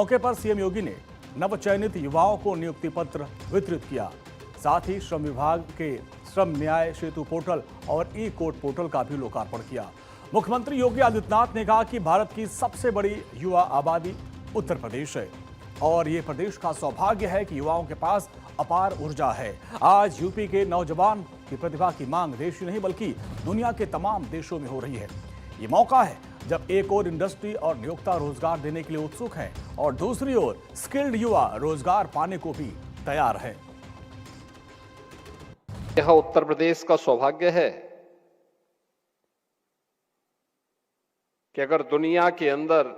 मौके पर सीएम योगी ने नवचयनित युवाओं को नियुक्ति पत्र वितरित किया। साथ ही श्रम विभाग के श्रम न्याय सेतु पोर्टल और ई कोर्ट पोर्टल का भी लोकार्पण किया। मुख्यमंत्री योगी आदित्यनाथ ने कहा कि भारत की सबसे बड़ी युवा आबादी उत्तर प्रदेश है और ये प्रदेश का सौभाग्य है कि युवाओं के पास अपार ऊर्जा है। आज यूपी के नौजवान की प्रतिभा की मांग देश ही नहीं बल्कि दुनिया के तमाम देशों में हो रही है। ये मौका है जब एक और इंडस्ट्री और नियोक्ता रोजगार देने के लिए उत्सुक है और दूसरी ओर स्किल्ड युवा रोजगार पाने को भी तैयार है। यह उत्तर प्रदेश का सौभाग्य है कि अगर दुनिया के अंदर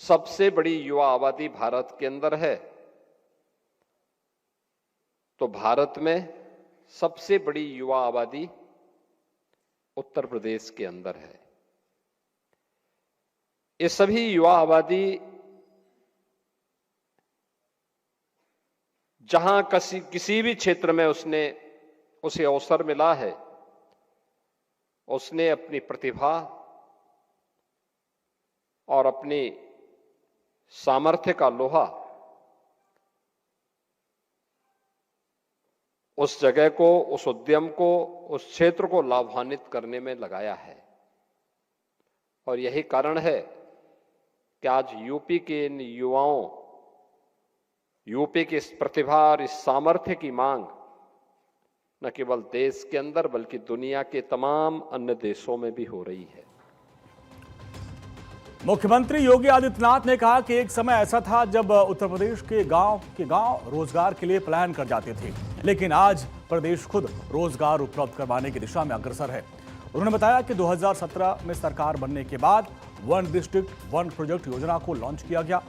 सबसे बड़ी युवा आबादी भारत के अंदर है तो भारत में सबसे बड़ी युवा आबादी उत्तर प्रदेश के अंदर है। ये सभी युवा आबादी जहां किसी भी क्षेत्र में उसे अवसर मिला है, उसने अपनी प्रतिभा और अपनी सामर्थ्य का लोहा उस जगह को, उस उद्यम को, उस क्षेत्र को लाभान्वित करने में लगाया है। और यही कारण है कि आज यूपी के इन युवाओं, यूपी की इस प्रतिभा और इस सामर्थ्य की मांग न केवल देश के अंदर बल्कि दुनिया के तमाम अन्य देशों में भी हो रही है। मुख्यमंत्री योगी आदित्यनाथ ने कहा कि एक समय ऐसा था जब उत्तर प्रदेश के गांव रोजगार के लिए पलायन कर जाते थे, लेकिन आज प्रदेश खुद रोजगार उपलब्ध करवाने की दिशा में अग्रसर है। उन्होंने बताया कि 2017 में सरकार बनने के बाद वन डिस्ट्रिक्ट वन प्रोजेक्ट योजना को लॉन्च किया गया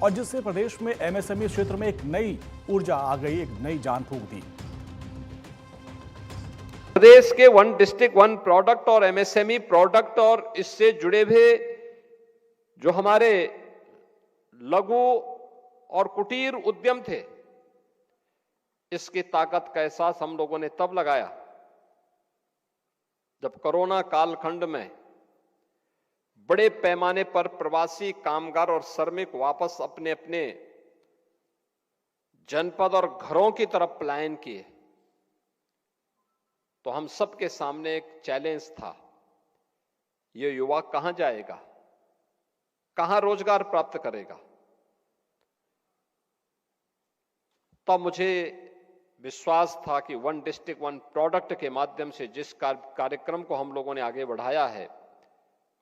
और जिससे प्रदेश में एमएसएमई क्षेत्र में एक नई ऊर्जा आ गई, एक नई जान फूंक दी। प्रदेश के वन डिस्ट्रिक्ट वन प्रोडक्ट और एमएसएमई प्रोडक्ट और इससे जुड़े हुए जो हमारे लघु और कुटीर उद्यम थे, इसकी ताकत का एहसास हम लोगों ने तब लगाया जब कोरोना कालखंड में बड़े पैमाने पर प्रवासी कामगार और श्रमिक वापस अपने अपने जनपद और घरों की तरफ पलायन किए तो हम सबके सामने एक चैलेंज था, ये युवा कहां जाएगा, कहां रोजगार प्राप्त करेगा। तब मुझे विश्वास था कि वन डिस्ट्रिक्ट वन प्रोडक्ट के माध्यम से जिस कार्यक्रम को हम लोगों ने आगे बढ़ाया है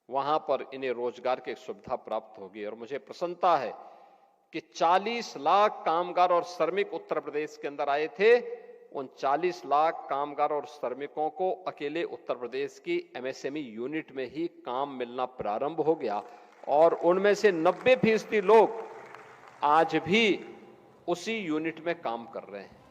वहां पर इन्हें रोजगार की सुविधा प्राप्त होगी। और मुझे प्रसन्नता है कि 40 लाख कामगार और श्रमिक उत्तर प्रदेश के अंदर आए थे। उन 40 लाख कामगार और श्रमिकों को अकेले उत्तर प्रदेश की एमएसएमई यूनिट में ही काम मिलना प्रारंभ हो गया और उनमें से 90% लोग आज भी उसी यूनिट में काम कर रहे हैं।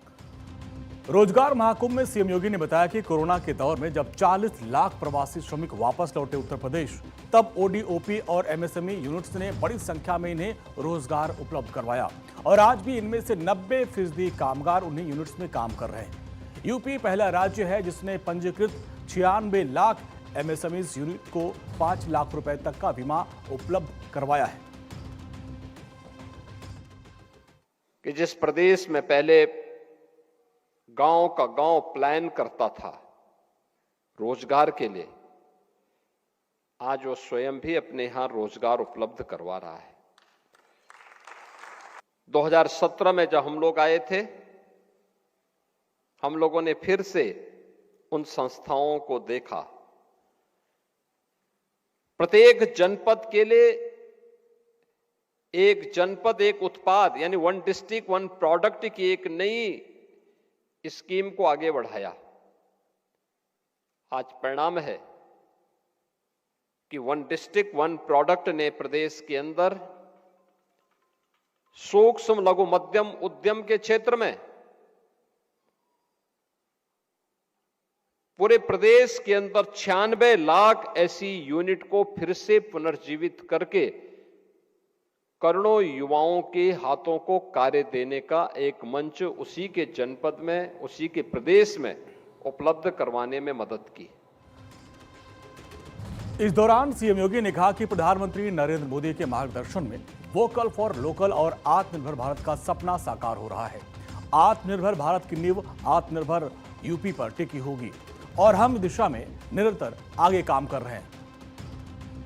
रोजगार महाकुंभ में सीएम योगी ने बताया कि कोरोना के दौर में जब 40 लाख प्रवासी श्रमिक वापस लौटे उत्तर प्रदेश, तब ओडीओपी और एमएसएमई यूनिट्स ने बड़ी संख्या में इन्हें रोजगार उपलब्ध करवाया और आज भी इनमें से 90% कामगार उन्हीं यूनिट्स में काम कर रहे हैं। यूपी पहला राज्य है जिसने पंजीकृत 96 लाख एमएसएमई यूनिट को 5 लाख रुपए तक का बीमा उपलब्ध करवाया है। कि जिस प्रदेश में पहले गांव का गांव प्लान करता था रोजगार के लिए, आज वो स्वयं भी अपने यहां रोजगार उपलब्ध करवा रहा है। 2017 में जब हम लोग आए थे, हम लोगों ने फिर से उन संस्थाओं को देखा। प्रत्येक जनपद के लिए एक जनपद एक उत्पाद यानी वन डिस्ट्रिक्ट वन प्रोडक्ट की एक नई स्कीम को आगे बढ़ाया। आज परिणाम है कि वन डिस्ट्रिक्ट वन प्रोडक्ट ने प्रदेश के अंदर सूक्ष्म लघु मध्यम उद्यम के क्षेत्र में पूरे प्रदेश के अंदर 96 लाख ऐसी यूनिट को फिर से पुनर्जीवित करके करोड़ों युवाओं के हाथों को कार्य देने का एक मंच उसी के जनपद में, उसी के प्रदेश में उपलब्ध करवाने में मदद की। इस दौरान सीएम योगी ने कहा कि प्रधानमंत्री नरेंद्र मोदी के मार्गदर्शन में वोकल फॉर लोकल और आत्मनिर्भर भारत का सपना साकार हो रहा है। आत्मनिर्भर भारत की नींव आत्मनिर्भर यूपी पर टिकी होगी और हम दिशा में निरंतर आगे काम कर रहे हैं।